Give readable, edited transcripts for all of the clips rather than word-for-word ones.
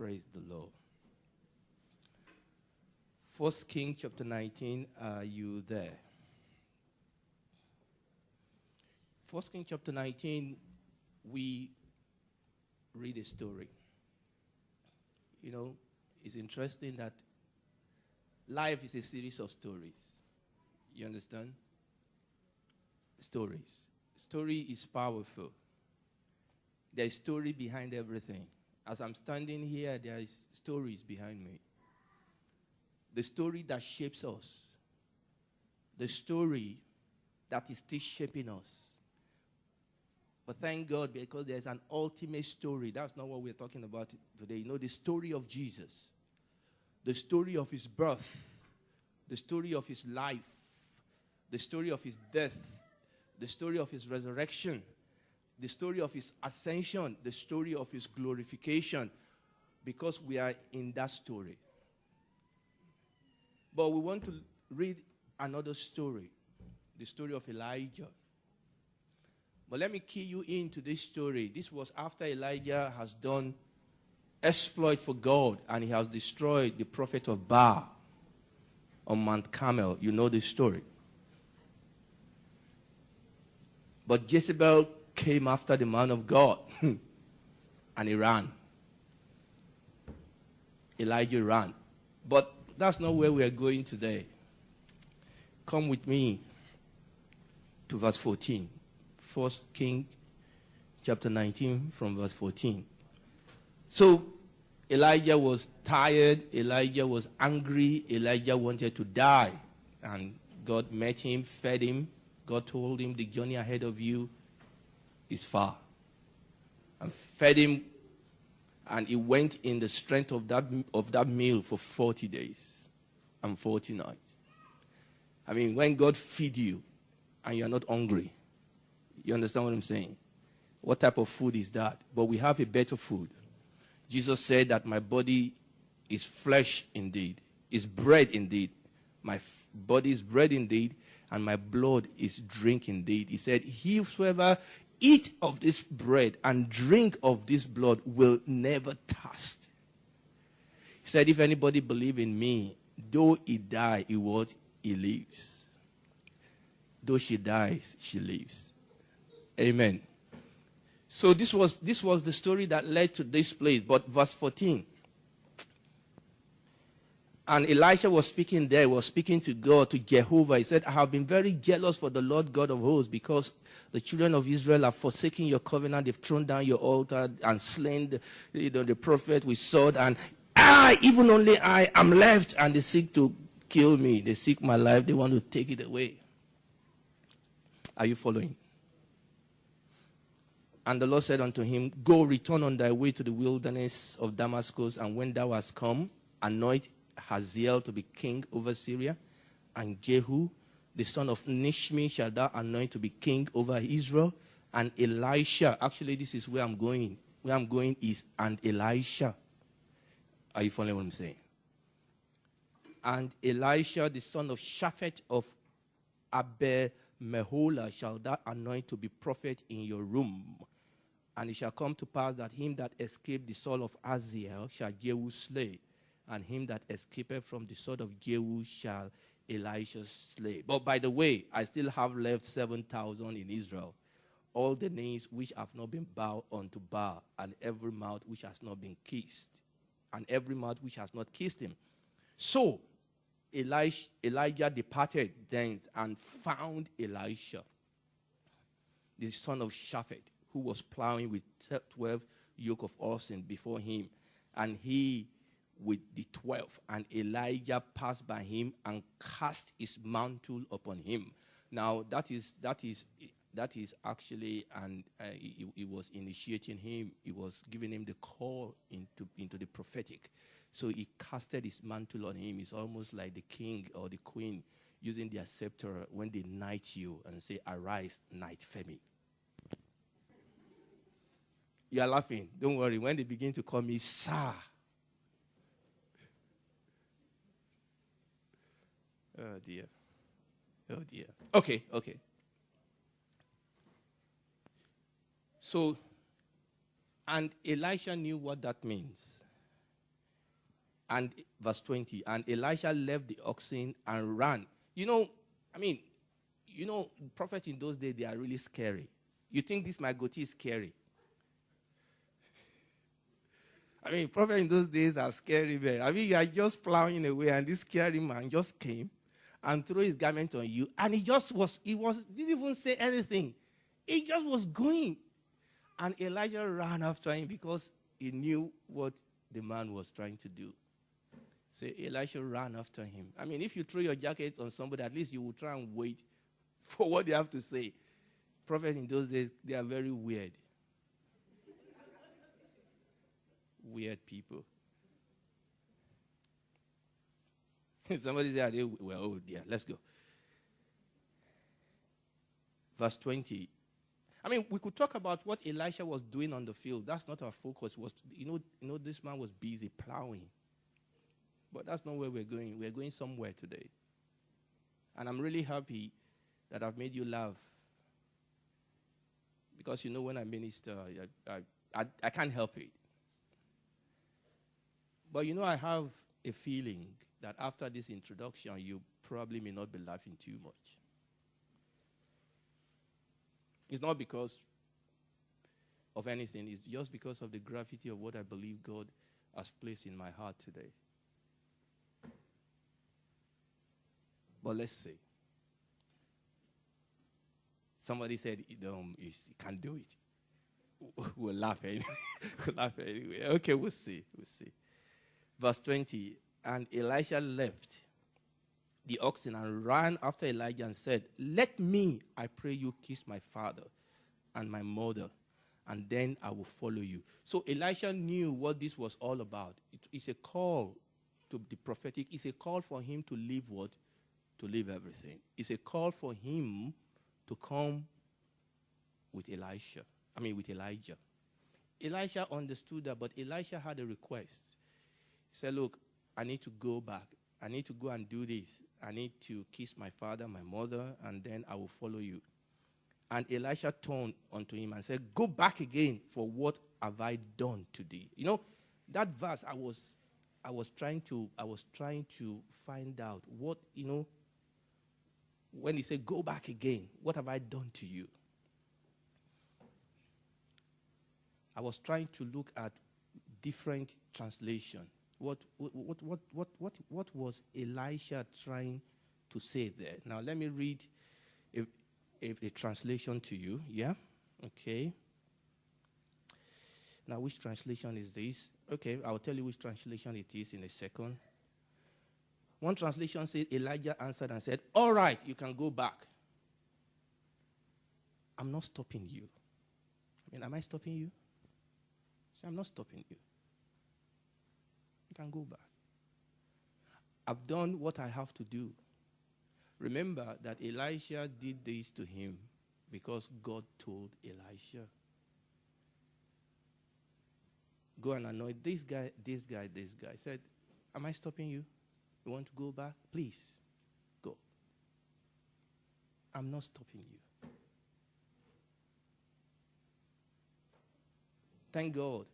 Praise the Lord. First King chapter 19, are you there? First King chapter 19, we read a story. You know, it's interesting that life is a series of stories. You understand? Stories. Story is powerful. There is story behind everything. As I'm standing here, there is stories behind me. The story that shapes us. The story that is still shaping us. But thank God, because there's an ultimate story. That's not what we're talking about today. You know, the story of Jesus. The story of his birth. The story of his life. The story of his death. The story of his resurrection. The story of his ascension. The story of his glorification. Because we are in that story. But we want to read another story. The story of Elijah. But let me key you into this story. This was after Elijah has done exploit for God and he has destroyed the prophet of Baal on Mount Carmel. You know this story. But Jezebel came after the man of God and he ran. Elijah ran. But that's not where we are going today. Come with me to verse 14. 1 King chapter 19 from verse 14. So Elijah was tired. Elijah was angry. Elijah wanted to die. And God met him, fed him. God told him the journey ahead of you is far. And fed him. And he went in the strength of that meal for 40 days and 40 nights. I mean, when God feed you and you're not hungry, you understand what I'm saying? What type of food is that? But we have a better food. Jesus said that my body is flesh indeed, is bread indeed. My body is bread indeed, and my blood is drink indeed. He said, whoever eat of this bread and drink of this blood will never thirst. He said, if anybody believe in me, though he die, he lives. Though she dies, she lives. Amen. So this was the story that led to this place. But verse 14. And Elisha was speaking there, was speaking to God, to Jehovah. He said, I have been very jealous for the Lord God of hosts, because the children of Israel have forsaken your covenant. They've thrown down your altar and slain the prophet with sword. And even only I am left, and they seek to kill me. They seek my life. They want to take it away. Are you following? And the Lord said unto him, go, return on thy way to the wilderness of Damascus, and when thou hast come, anoint Hazael to be king over Syria, and Jehu, the son of Nishmi, shall thou anoint to be king over Israel, and Elisha. Actually, this is where I'm going. Where I'm going is, and Elisha. Are you following what I'm saying? And Elisha, the son of Shaphat of Abel-Meholah, shall thou anoint to be prophet in your room. And it shall come to pass that him that escaped the sword of Hazael shall Jehu slay, and him that escaped from the sword of Jehu shall Elisha slay. But by the way, I still have left 7,000 in Israel, all the names which have not been bowed unto Baal, and every mouth which has not been kissed, and every mouth which has not kissed him. So Elijah departed thence and found Elisha, the son of Shaphat, who was plowing with 12 yoke of oxen before him, and he with the 12. And Elijah passed by him and cast his mantle upon him. Now that is actually, and he was initiating him. He was giving him the call into the prophetic. So he casted his mantle on him. It's almost like the king or the queen using their scepter when they knight you and say, arise, knight Femi. You are laughing. Don't worry. When they begin to call me sir. Oh, dear. Oh, dear. Okay. So, and Elisha knew what that means. And verse 20, and Elisha left the oxen and ran. Prophets in those days, they are really scary. You think this my goatee is scary? Prophets in those days are scary, man. You are just plowing away, and this scary man just came and threw his garment on you, and didn't even say anything. He just was going. And Elijah ran after him because he knew what the man was trying to do. So Elisha ran after him. If you throw your jacket on somebody, at least you will try and wait for what they have to say. Prophets in those days, they are very weird. Weird people. Somebody said, well, oh dear, let's go. Verse 20. We could talk about what Elisha was doing on the field. That's not our focus. This man was busy plowing. But that's not where we're going. We're going somewhere today. And I'm really happy that I've made you laugh. Because when I minister, I can't help it. But I have a feeling that after this introduction, you probably may not be laughing too much. It's not because of anything. It's just because of the gravity of what I believe God has placed in my heart today. But let's see. Somebody said, you can't do it. We'll laugh anyway. Okay, we'll see. Verse 20, and Elisha left the oxen and ran after Elijah and said, let me, I pray you, kiss my father and my mother, and then I will follow you. So Elisha knew what this was all about. It's a call to the prophetic. It's a call for him to leave what? To leave everything. It's a call for him to come with Elijah. Elisha understood that, but Elisha had a request. He said, look, I need to go back. I need to go and do this. I need to kiss my father, my mother, and then I will follow you. And Elisha turned unto him and said, go back again, for what have I done to thee? That verse I was trying to find out what, when he said, go back again, what have I done to you? I was trying to look at different translation. What was Elisha trying to say there? Now, let me read a translation to you. Yeah? Okay. Now, which translation is this? Okay, I'll tell you which translation it is in a second. One translation says, Elijah answered and said, all right, you can go back. I'm not stopping you. Am I stopping you? So I'm not stopping you. You can go back. I've done what I have to do. Remember that Elisha did this to him because God told Elisha, go and anoint this guy. He said, am I stopping you? You want to go back? Please, go. I'm not stopping you. Thank God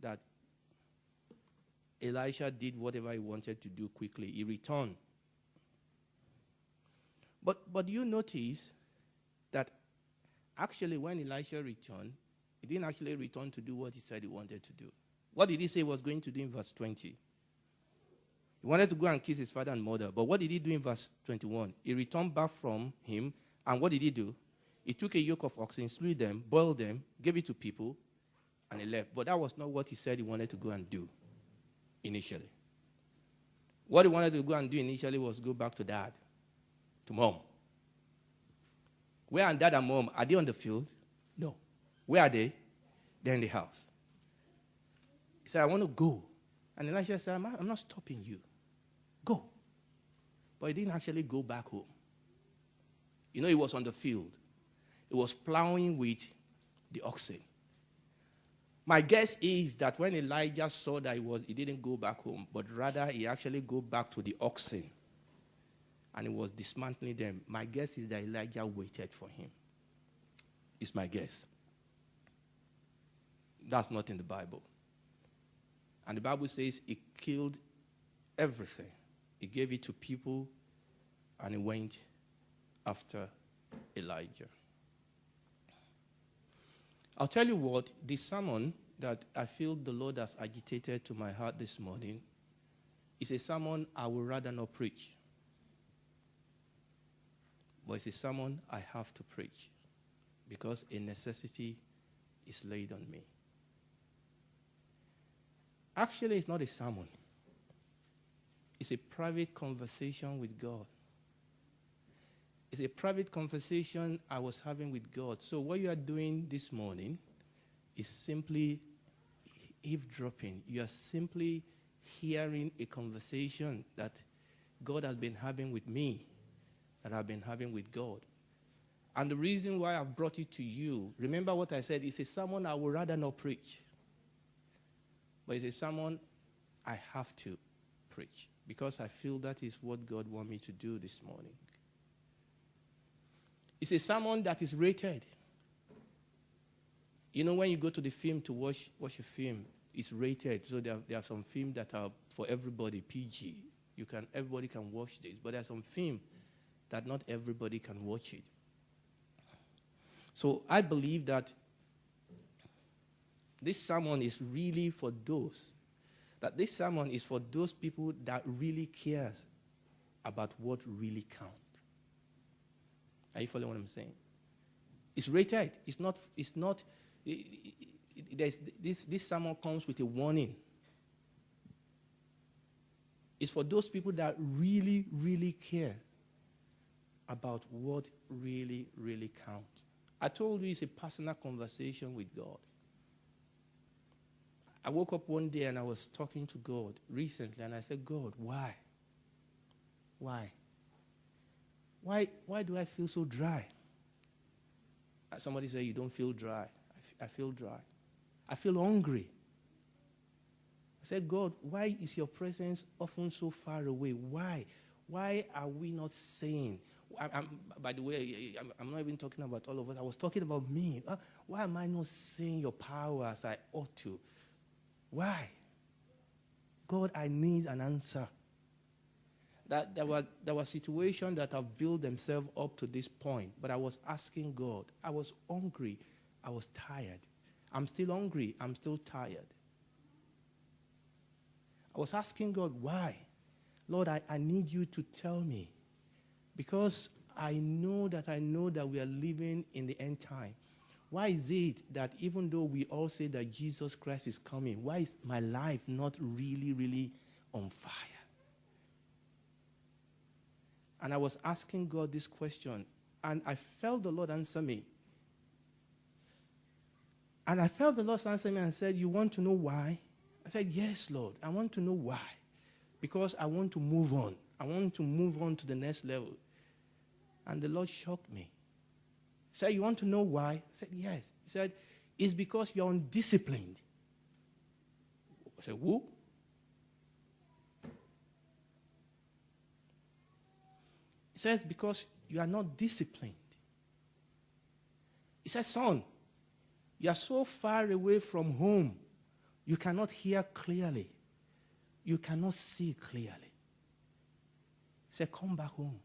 that Elisha did whatever he wanted to do quickly. He returned. But you notice that actually when Elisha returned, he didn't actually return to do what he said he wanted to do. What did he say he was going to do in verse 20? He wanted to go and kiss his father and mother. But what did he do in verse 21? He returned back from him, and what did he do? He took a yoke of oxen, slew them, boiled them, gave it to people, and he left. But that was not what he said he wanted to go and do initially. What he wanted to go and do initially was go back to dad, to mom. Where are dad and mom? Are they on the field? No. Where are they? They're in the house. He said, I want to go. And Elisha said, I'm not stopping you. Go. But he didn't actually go back home. He was on the field. He was plowing with the oxen. My guess is that when Elijah saw that he didn't go back home, but rather he actually go back to the oxen and he was dismantling them. My guess is that Elijah waited for him. It's my guess. That's not in the Bible. And the Bible says he killed everything. He gave it to people, and he went after Elijah. I'll tell you what, the sermon that I feel the Lord has agitated to my heart this morning is a sermon I would rather not preach. But it's a sermon I have to preach because a necessity is laid on me. Actually, it's not a sermon. It's a private conversation with God. It's a private conversation I was having with God. So what you are doing this morning is simply eavesdropping. You are simply hearing a conversation that God has been having with me, that I've been having with God. And the reason why I've brought it to you, remember what I said, it's a sermon I would rather not preach. But it's a sermon I have to preach because I feel that is what God wants me to do this morning. It's a sermon that is rated. You know, when you go to the film to watch a film, it's rated. So there are some films that are for everybody, PG. Everybody can watch this. But there are some films that not everybody can watch it. So I believe that this sermon is really for those people that really cares about what really counts. Are you following what I'm saying? It's rated. This sermon comes with a warning. It's for those people that really, really care about what really, really counts. I told you it's a personal conversation with God. I woke up one day and I was talking to God recently and I said, God, why? Why? Why do I feel so dry? Somebody said, you don't feel dry. I feel dry. I feel hungry. I said, God, why is your presence often so far away? Why? Why are we not saying? By the way, I'm not even talking about all of us. I was talking about me. Why am I not saying your power as I ought to? Why? God, I need an answer. That there were situations that have built themselves up to this point, but I was asking God. I was hungry. I was tired. I'm still hungry. I'm still tired. I was asking God, why? Lord, I need you to tell me. Because I know that we are living in the end time. Why is it that even though we all say that Jesus Christ is coming, why is my life not really, really on fire? And I was asking God this question, and I felt the Lord answer me. And I felt the Lord answer me and said, you want to know why? I said, yes, Lord, I want to know why. Because I want to move on. I want to move on to the next level. And the Lord shocked me. He said, you want to know why? I said, yes. He said, it's because you're undisciplined. I said, who? He says, because you are not disciplined. He said, son, you are so far away from home, you cannot hear clearly. You cannot see clearly. He said, come back home.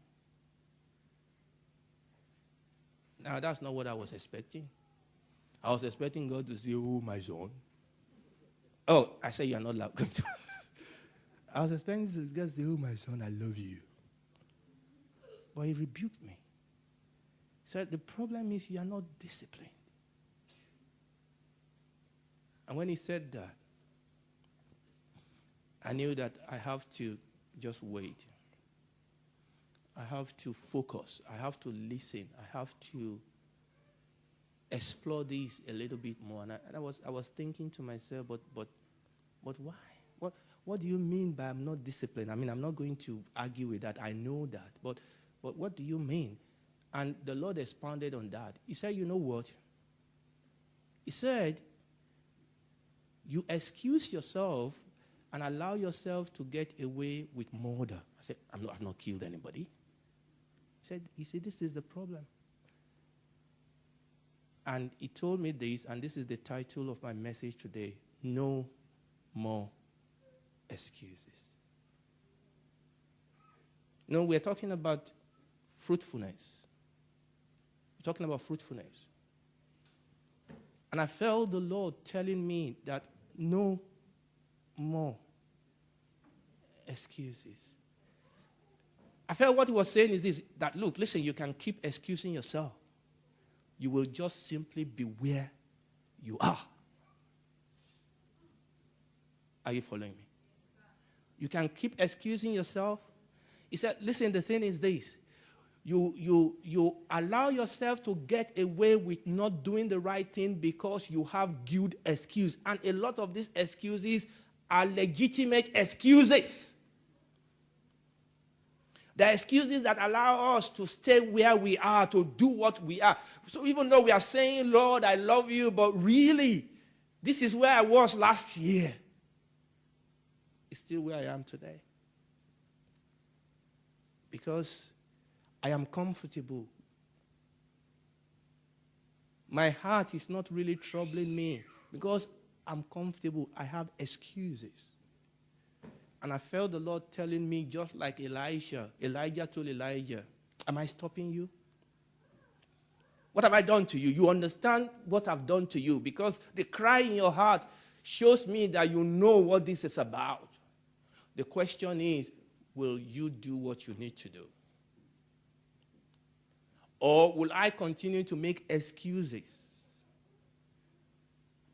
Now, that's not what I was expecting. I was expecting God to say, oh, my son. Oh, I said, you're not allowed to. I was expecting God to say, oh, my son, I love you. But he rebuked me. He said, the problem is you are not disciplined. And when he said that, I knew that I have to just wait. I have to focus. I have to listen. I have to explore this a little bit more. And I was thinking to myself, but why? What do you mean by I'm not disciplined? I mean, I'm not going to argue with that. I know that. But what do you mean? And the Lord expounded on that. He said, you know what? He said, you excuse yourself and allow yourself to get away with murder. I said, I've not killed anybody. He said, this is the problem. And he told me this, and this is the title of my message today, No More Excuses. No, we're talking about fruitfulness. We're talking about fruitfulness. And I felt the Lord telling me that no more excuses. I felt what he was saying is this, that look, listen, you can keep excusing yourself. You will just simply be where you are. Are you following me? You can keep excusing yourself. He said, listen, the thing is this. You allow yourself to get away with not doing the right thing because you have good excuse. And a lot of these excuses are legitimate excuses. They're excuses that allow us to stay where we are, to do what we are. So even though we are saying, Lord, I love you, but really, this is where I was last year. It's still where I am today. Because I am comfortable. My heart is not really troubling me because I'm comfortable. I have excuses. And I felt the Lord telling me, just like Elijah told Elijah, am I stopping you? What have I done to you? You understand what I've done to you because the cry in your heart shows me that you know what this is about. The question is, will you do what you need to do? Or will I continue to make excuses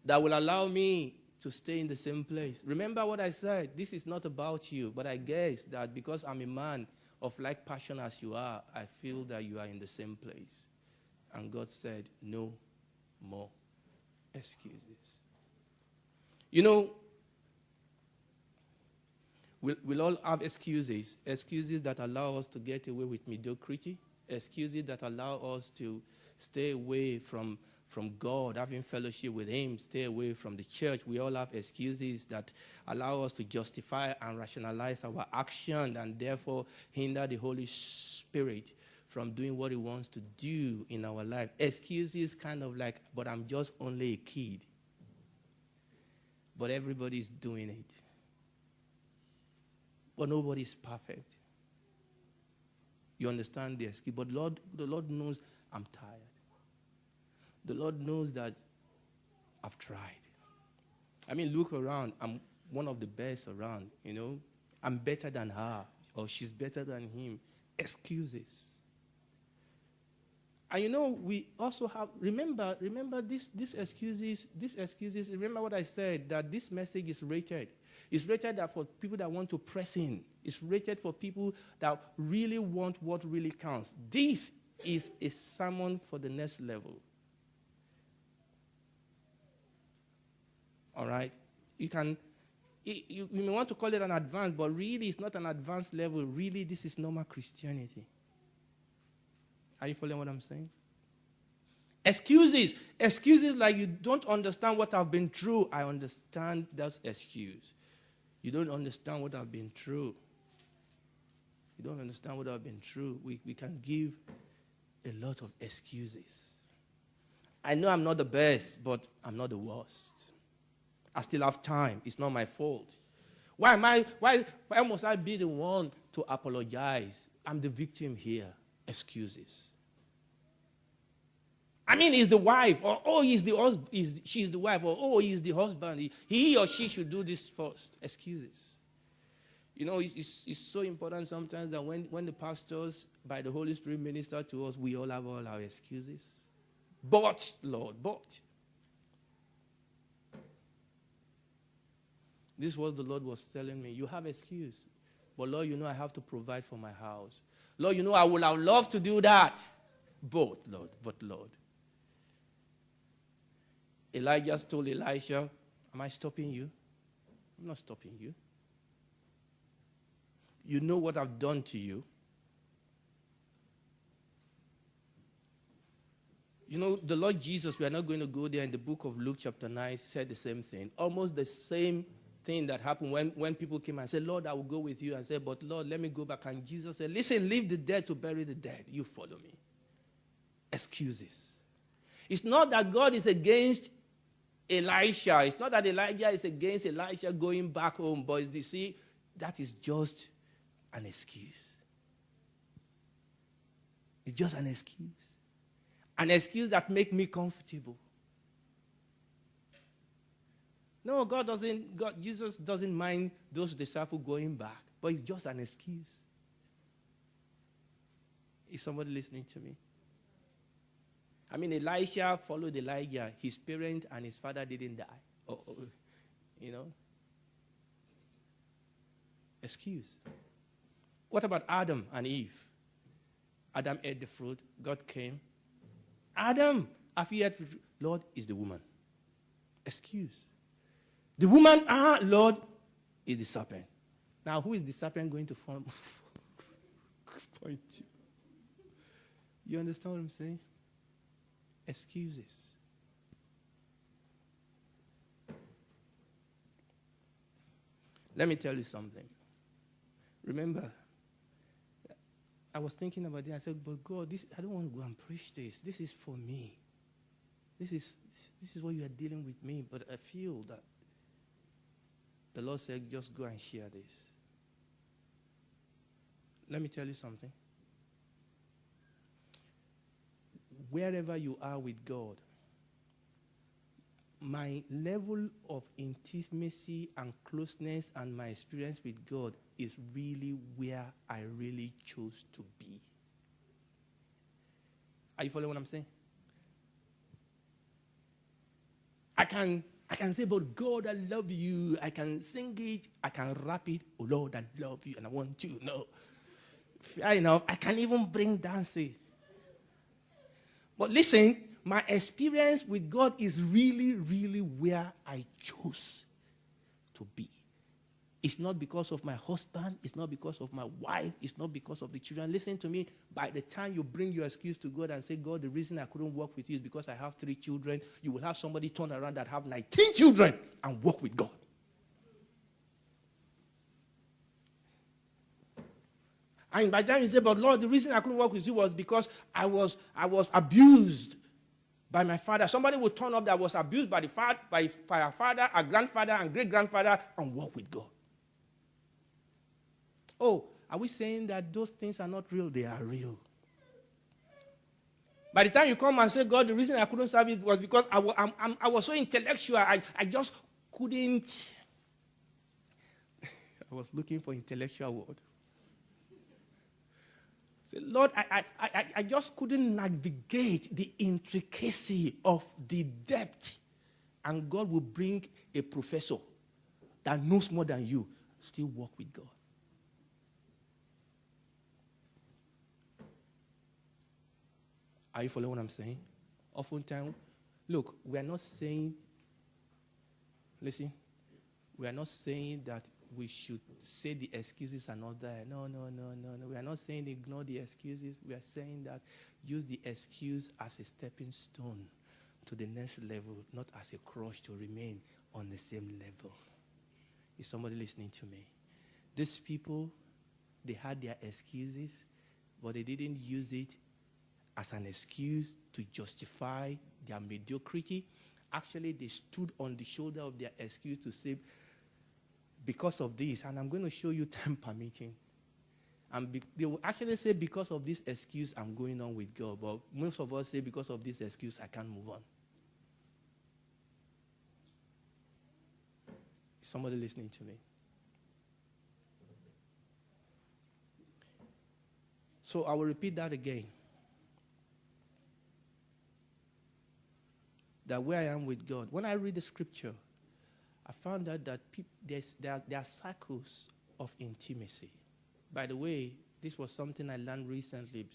that will allow me to stay in the same place? Remember what I said. This is not about you, but I guess that because I'm a man of like passion as you are, I feel that you are in the same place. And God said, no more excuses. You know, we'll all have excuses that allow us to get away with mediocrity, excuses that allow us to stay away from God, having fellowship with Him, stay away from the church. We all have excuses that allow us to justify and rationalize our action and therefore hinder the Holy Spirit from doing what He wants to do in our life. Excuses kind of like, but I'm just only a kid. But everybody's doing it. But nobody's perfect. You understand the excuse? But the Lord knows I'm tired. The Lord knows that I've tried. I mean, look around. I'm one of the best around, you know. I'm better than her, or she's better than him. Excuses. And you know, we also have, remember these excuses, remember what I said, that this message is rated. It's rated that for people that want to press in. It's rated for people that really want what really counts. This is a sermon for the next level. All right? You may want to call it an advanced, but really it's not an advanced level. Really, this is normal Christianity. Are you following what I'm saying? Excuses like you don't understand what I've been through. I understand that's excuse. You don't understand what I've been through. You don't understand what I've been through. We can give a lot of excuses. I know I'm not the best, but I'm not the worst. I still have time. It's not my fault. Why must I be the one to apologize? I'm the victim here. Excuses. I mean, he's the wife, or he's the husband, she's the wife, or he's the husband. He or she should do this first. Excuses. You know, it's so important sometimes that when the pastors, by the Holy Spirit, minister to us, we all have all our excuses. But, Lord, but. This is what the Lord was telling me. You have excuse. But, Lord, you know I have to provide for my house. Lord, you know I would have loved to do that. But, Lord. Elijah told Elisha, am I stopping you? I'm not stopping you. You know what I've done to you. You know, the Lord Jesus, we are not going to go there, in the book of Luke chapter 9, said the same thing. Almost the same thing that happened when people came and said, Lord, I will go with you. And said, but Lord, let me go back. And Jesus said, listen, leave the dead to bury the dead. You follow me. Excuses. It's not that God is against Elisha. It's not that Elijah is against Elisha going back home. But you see, that is just an excuse. It's just an excuse. An excuse that makes me comfortable. No, Jesus doesn't mind those disciples going back, but it's just an excuse. Is somebody listening to me? I mean, Elisha followed Elijah. His parent and his father didn't die. You know? Excuse. What about Adam and Eve? Adam ate the fruit. God came. Adam, have you ate fruit? Lord, is the woman. Excuse. The woman, Lord, is the serpent. Now, who is the serpent going to point to? You understand what I'm saying? Excuses. Let me tell you something. Remember, I was thinking about it. I said, but God, I don't want to go and preach this. This is for me. This is what you are dealing with me. But I feel that the Lord said, just go and share this. Let me tell you something. Wherever you are with God, my level of intimacy and closeness and my experience with God is really where I really chose to be. Are you following what I'm saying? I can say, but God, I love you. I can sing it. I can rap it. Oh, Lord, I love you and I want you. No. Fair enough. I can even bring dances. But listen, my experience with God is really, really where I chose to be. It's not because of my husband. It's not because of my wife. It's not because of the children. Listen to me. By the time you bring your excuse to God and say, God, the reason I couldn't work with you is because I have 3 children, you will have somebody turn around that have 19 children and work with God. And by the time you say, but Lord, the reason I couldn't work with you was because I was abused by my father. Somebody will turn up that was abused by a father, a grandfather, and great-grandfather and walk with God. Oh, are we saying that those things are not real? They are real. By the time you come and say, God, the reason I couldn't serve you was because I was so intellectual. I just couldn't. I was looking for intellectual word. Say, Lord, I just couldn't navigate the intricacy of the depth. And God will bring a professor that knows more than you. Still walk with God. Are you following what I'm saying? Oftentimes, look, we are not saying, listen, we are not saying that we should say the excuses are not there. No. We are not saying ignore the excuses. We are saying that use the excuse as a stepping stone to the next level, not as a crush to remain on the same level. Is somebody listening to me? These people, they had their excuses, but they didn't use it as an excuse to justify their mediocrity. Actually, they stood on the shoulder of their excuse to say, because of this, and I'm going to show you time permitting. And they will actually say, because of this excuse, I'm going on with God. But most of us say, because of this excuse, I can't move on. Is somebody listening to me? So I will repeat that again. That where I am with God, when I read the scripture, I found out that there are cycles of intimacy. By the way, this was something I learned recently.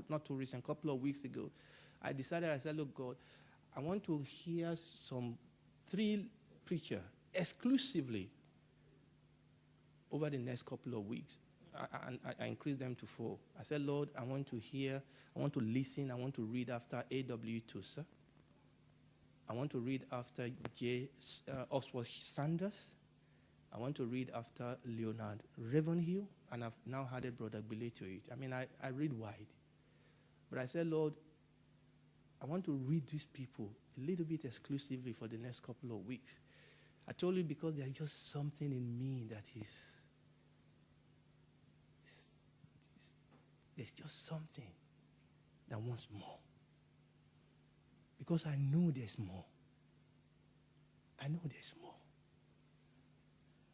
Not too recent, a couple of weeks ago. I said, look, God, I want to hear 3 preachers exclusively over the next couple of weeks. I increased them to 4. I said, Lord, I want to listen, I want to read after A.W. Tozer. I want to read after Oswald Sanders. I want to read after Leonard Ravenhill, and I've now added Brother Billy to it. I mean, I read wide. But I said, Lord, I want to read these people a little bit exclusively for the next couple of weeks. I told you because there's just something in me that is there's just something that wants more. Because I know there's more. I know there's more.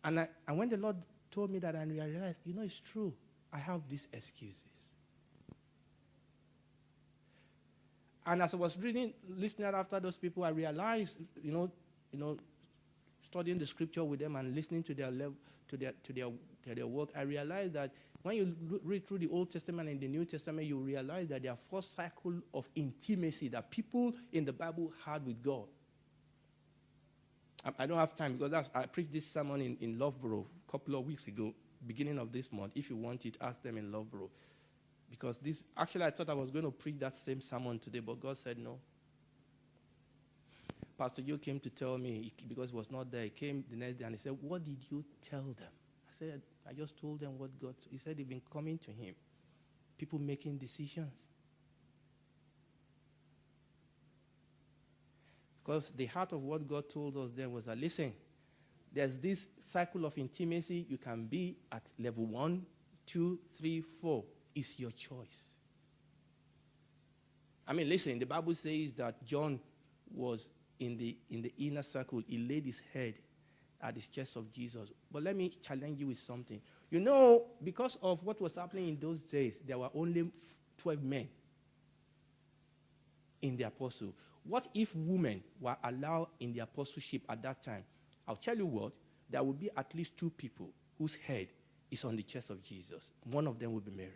And when the Lord told me that, I realized, it's true. I have these excuses. And as I was listening after those people, I realized, studying the scripture with them and listening to their work, I realized that when you read through the Old Testament and the New Testament, you realize that there are 4 cycles of intimacy that people in the Bible had with God. I don't have time because I preached this sermon in Loughborough a couple of weeks ago, beginning of this month. If you want it, ask them in Loughborough. Because actually I thought I was going to preach that same sermon today, but God said no. Pastor Joe came to tell me, because he was not there, he came the next day and he said, what did you tell them? I said, I just told them what God, he said they've been coming to him. People making decisions. Because the heart of what God told us then was that, listen, there's this cycle of intimacy. You can be at level 1, 2, 3, 4. It's your choice. I mean, listen, the Bible says that John was in the inner circle. He laid his head at the chest of Jesus. But let me challenge you with something. Because of what was happening in those days, there were only 12 men in the apostle. What if women were allowed in the apostleship at that time? I'll tell you what, there would be at least 2 people whose head is on the chest of Jesus. One of them would be Mary.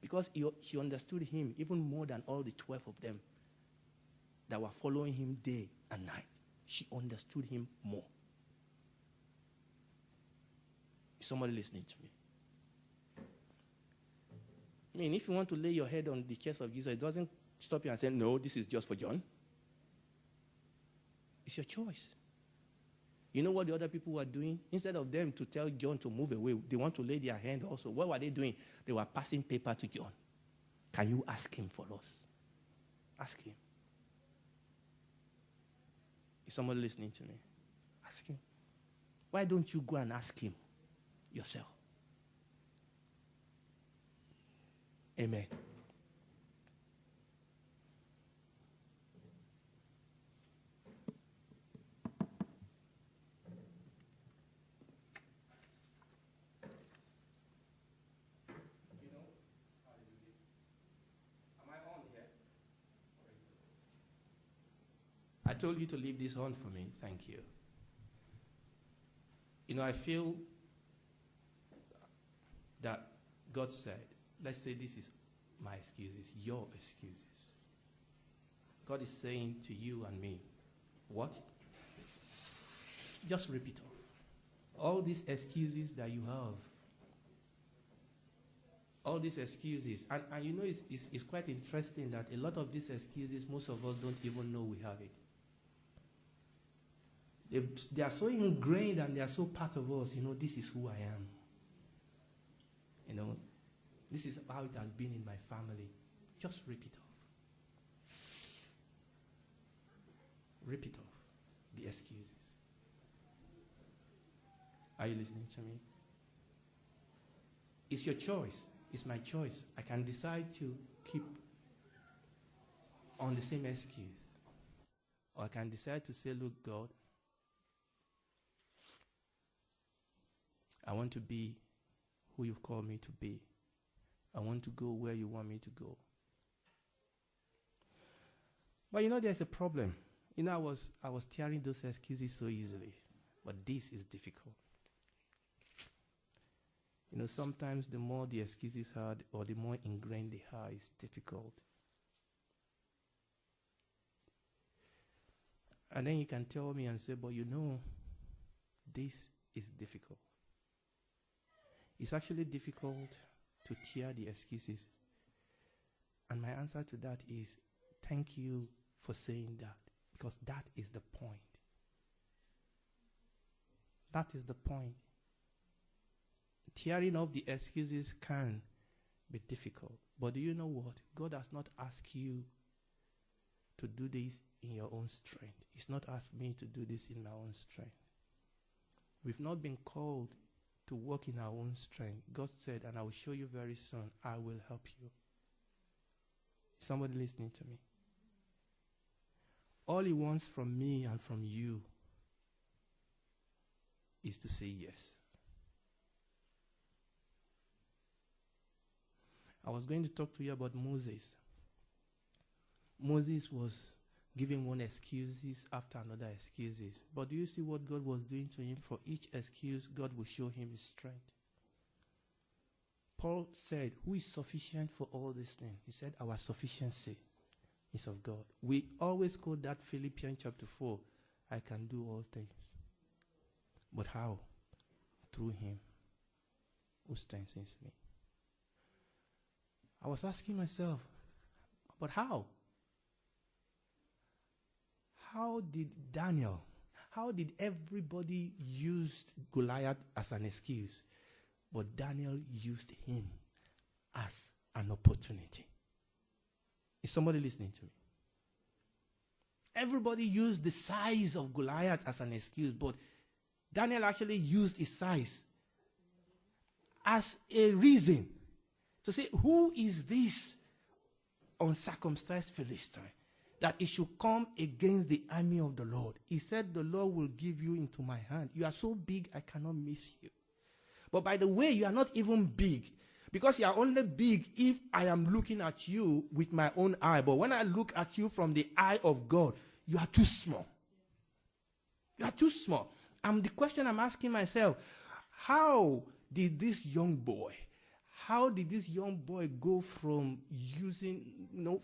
Because she understood him even more than all the 12 of them that were following him day and night. She understood him more. Is somebody listening to me? I mean, if you want to lay your head on the chest of Jesus, it doesn't stop you and say, no, this is just for John. It's your choice. You know what the other people were doing? Instead of them to tell John to move away, they want to lay their hand also. What were they doing? They were passing paper to John. Can you ask him for us? Ask him. Is somebody listening to me? Ask him. Why don't you go and ask him yourself? Amen. I told you to leave this on for me. Thank you. I feel that God said, let's say this is my excuses, your excuses. God is saying to you and me, what? Just rip it off. All these excuses that you have, all these excuses, and it's quite interesting that a lot of these excuses, most of us don't even know we have it. They are so ingrained and they are so part of us. This is who I am. This is how it has been in my family. Just rip it off. Rip it off. The excuses. Are you listening to me? It's your choice. It's my choice. I can decide to keep on the same excuse. Or I can decide to say, look, God, I want to be who you've called me to be. I want to go where you want me to go. But there's a problem. I was tearing those excuses so easily. But this is difficult. Sometimes the more the excuses are or the more ingrained they are, it's difficult. And then you can tell me and say, but this is difficult. It's actually difficult to tear the excuses. And my answer to that is, thank you for saying that, because that is the point. That is the point. Tearing off the excuses can be difficult. But do you know what? God has not asked you to do this in your own strength. He's not asked me to do this in my own strength. We've not been called to walk in our own strength. God said, and I will show you very soon, I will help you. Is somebody listening to me? All he wants from me and from you is to say yes. I was going to talk to you about Moses. Moses was giving one excuses after another excuses. But do you see what God was doing to him? For each excuse, God will show him his strength. Paul said, who is sufficient for all these things? He said, our sufficiency is of God. We always quote that Philippians chapter 4, I can do all things. But how? Through him who strengthens me. I was asking myself, but how? How did Daniel, how did everybody use Goliath as an excuse? But Daniel used him as an opportunity. Is somebody listening to me? Everybody used the size of Goliath as an excuse, but Daniel actually used his size as a reason to say, who is this uncircumcised Philistine that it should come against the army of the Lord? He said, the Lord will give you into my hand. You are so big, I cannot miss you. But by the way, you are not even big, because you are only big if I am looking at you with my own eye. But when I look at you from the eye of God, you are too small. You are too small. And the question I'm asking myself, how did this young boy go from using,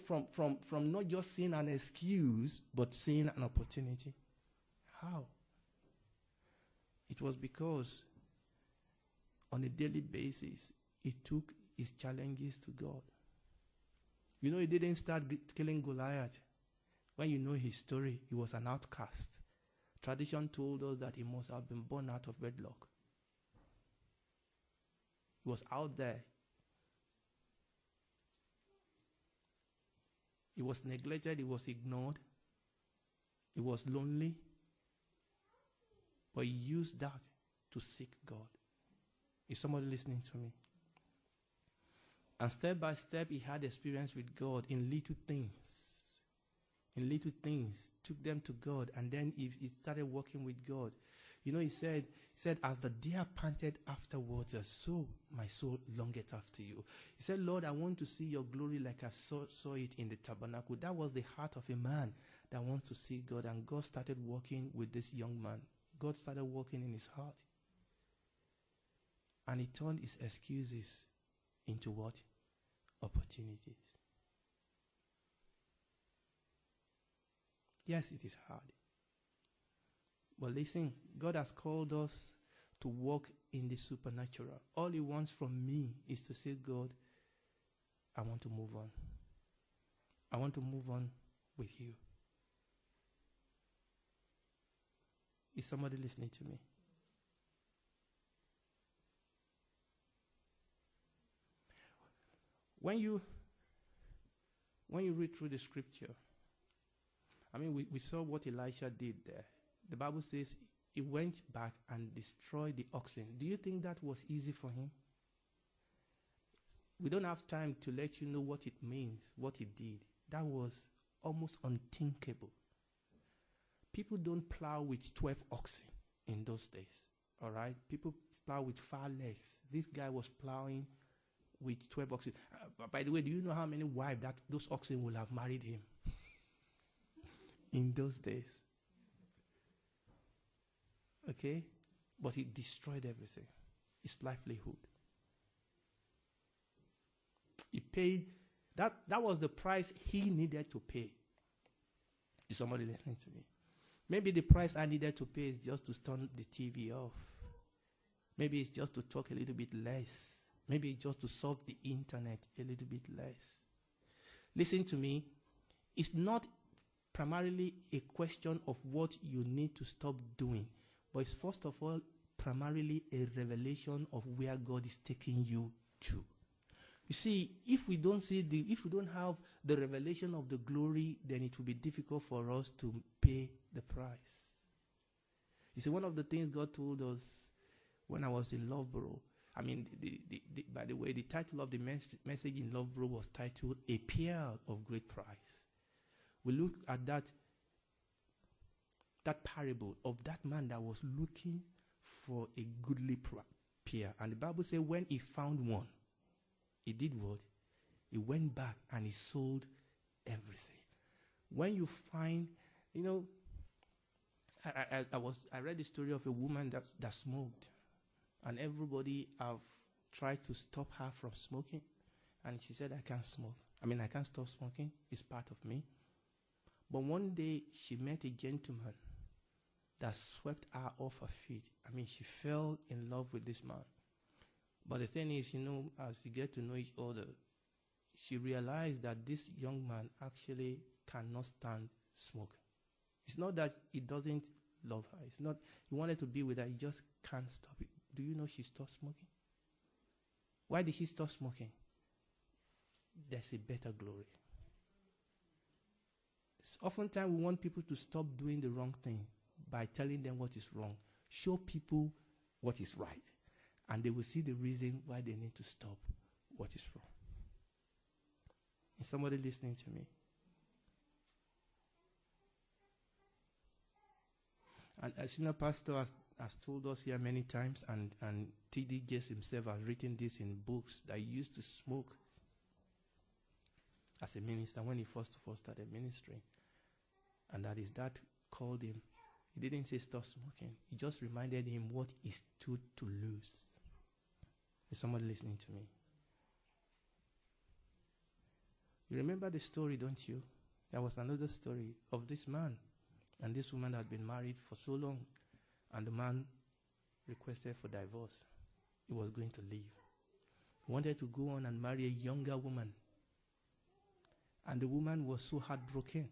from not just seeing an excuse, but seeing an opportunity? How? It was because on a daily basis, he took his challenges to God. He didn't start killing Goliath. When you know his story, he was an outcast. Tradition told us that he must have been born out of wedlock. He was out there. He was neglected. He was ignored. He was lonely. But he used that to seek God. Is somebody listening to me? And step by step, he had experience with God in little things. In little things, took them to God, and then he started working with God. He said, as the deer panted after water, so my soul longeth after you. He said, Lord, I want to see your glory like I saw it in the tabernacle. That was the heart of a man that wants to see God, and God started working with this young man. God started working in his heart. And he turned his excuses into what? Opportunities. Yes, it is hard. But listen, God has called us to walk in the supernatural. All he wants from me is to say, God, I want to move on. I want to move on with you. Is somebody listening to me? When you read through the scripture, we saw what Elisha did there. The Bible says he went back and destroyed the oxen. Do you think that was easy for him? We don't have time to let you know what it means, what he did. That was almost unthinkable. People don't plow with 12 oxen in those days. All right? People plow with far less. This guy was plowing with 12 oxen. By the way, do you know how many wives that those oxen will have married him? In those days. Okay? But he destroyed everything. His livelihood. He paid, that was the price he needed to pay. Is somebody listening to me? Maybe the price I needed to pay is just to turn the TV off. Maybe it's just to talk a little bit less. Maybe it's just to surf the internet a little bit less. Listen to me. It's not primarily a question of what you need to stop doing, but it's first of all primarily a revelation of where God is taking you to. You see, if we don't have the revelation of the glory, then it will be difficult for us to pay the price. You see, one of the things God told us when I was in Loughborough. I mean, by the way, the title of the message in Loughborough was titled A Pearl of Great Price. We look at that parable of that man that was looking for a goodly pearl. And the Bible says when he found one, he did what? He went back and he sold everything. When you find, I read the story of a woman that smoked, and everybody have tried to stop her from smoking, and she said, I can't smoke. I can't stop smoking. It's part of me. But one day she met a gentleman that swept her off her feet. She fell in love with this man. But the thing is, as you get to know each other, she realized that this young man actually cannot stand smoke. It's not that he doesn't love her. It's not he wanted to be with her. He just can't stop it. Do you know she stopped smoking? Why did she stop smoking? There's a better glory. Oftentimes we want people to stop doing the wrong thing by telling them what is wrong. Show people what is right, and they will see the reason why they need to stop what is wrong. Is somebody listening to me? And as you know, Pastor has told us here many times, and T.D. Jakes himself has written this in books, that he used to smoke as a minister when he first started ministry. And that his dad called him. He didn't say stop smoking. He just reminded him what he stood to lose. Is somebody listening to me? You remember the story, don't you? There was another story of this man and this woman had been married for so long, and the man requested for divorce. He was going to leave. He wanted to go on and marry a younger woman. And the woman was so heartbroken.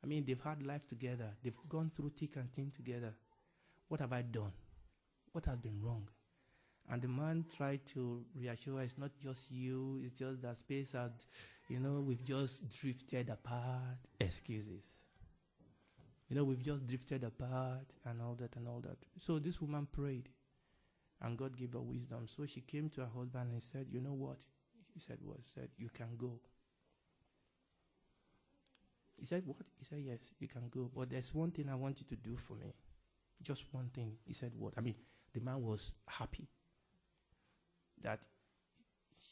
They've had life together. They've gone through thick and thin together. What have I done? What has been wrong? And the man tried to reassure her, it's not just you, it's just that space had, we've just drifted apart. Excuses. We've just drifted apart and all that and all that. So this woman prayed, and God gave her wisdom. So she came to her husband and he said, you know what? He said, what? He said, you can go. He said, what? He said, yes, you can go. But there's one thing I want you to do for me. Just one thing. He said, what? The man was happy that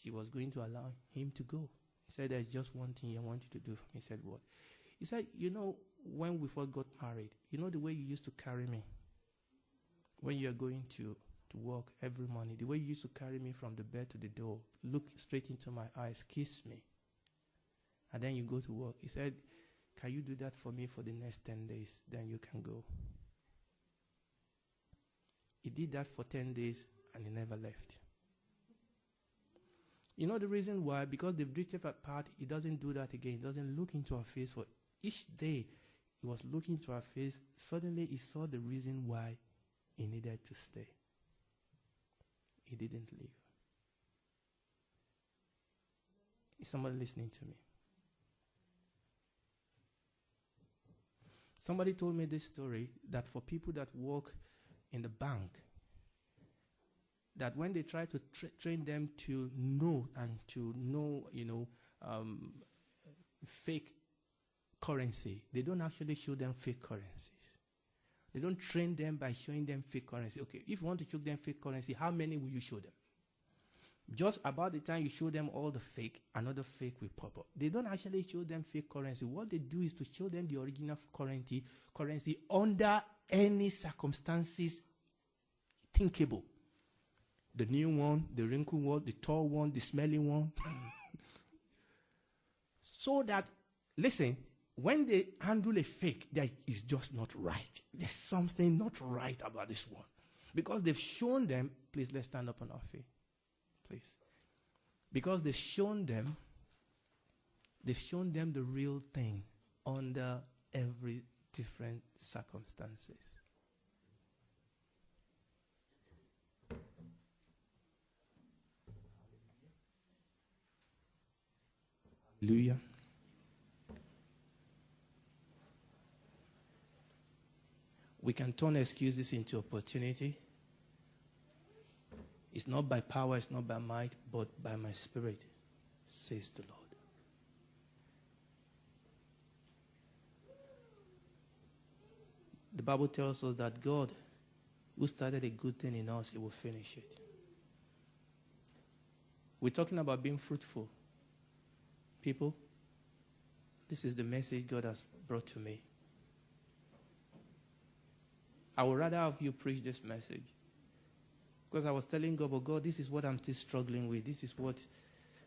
she was going to allow him to go. He said, there's just one thing I want you to do for me. He said, what? He said, when we first got married, the way you used to carry me when you're going to work every morning, the way you used to carry me from the bed to the door, look straight into my eyes, kiss me, and then you go to work. He said, can you do that for me for the next 10 days? Then you can go. He did that for 10 days and he never left. You know the reason why? Because they've drifted apart. He doesn't do that again. He doesn't look into her face. For each day he was looking into her face, suddenly he saw the reason why he needed to stay. He didn't leave. Is somebody listening to me? Somebody told me this story that for people that work in the bank, that when they try to train them to know fake currency, they don't actually show them fake currencies. They don't train them by showing them fake currency. Okay, if you want to show them fake currency, how many will you show them? Just about the time you show them all the fake, another fake will pop up. They don't actually show them fake currency. What they do is to show them the original currency under any circumstances thinkable. The new one, the wrinkled one, the tall one, the smelly one. So that, listen, when they handle a fake, that is just not right. There's something not right about this one. Because they've shown them, please let's stand up on our feet. Please. Because they've shown them the real thing under every different circumstances. Hallelujah. We can turn excuses into opportunity, It's not by power, it's not by might, but by my Spirit, says the Lord. The Bible tells us that God, who started a good thing in us, He will finish it. We're talking about being fruitful. People, this is the message God has brought to me. I would rather have you preach this message. Because I was telling God, but God, this is what I'm still struggling with. This is what...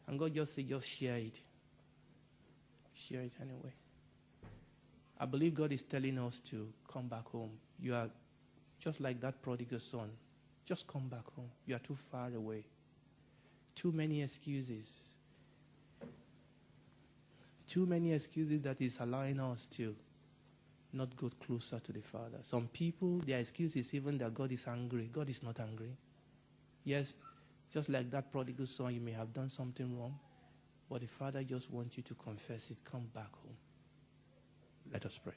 And God just said, just share it. Share it anyway. I believe God is telling us to come back home. You are just like that prodigal son. Just come back home. You are too far away. Too many excuses. Too many excuses that is allowing us to not go closer to the Father. Some people, their excuse is even that God is angry. God is not angry. Yes, just like that prodigal son, you may have done something wrong, but the Father just wants you to confess it. Come back home. Let us pray.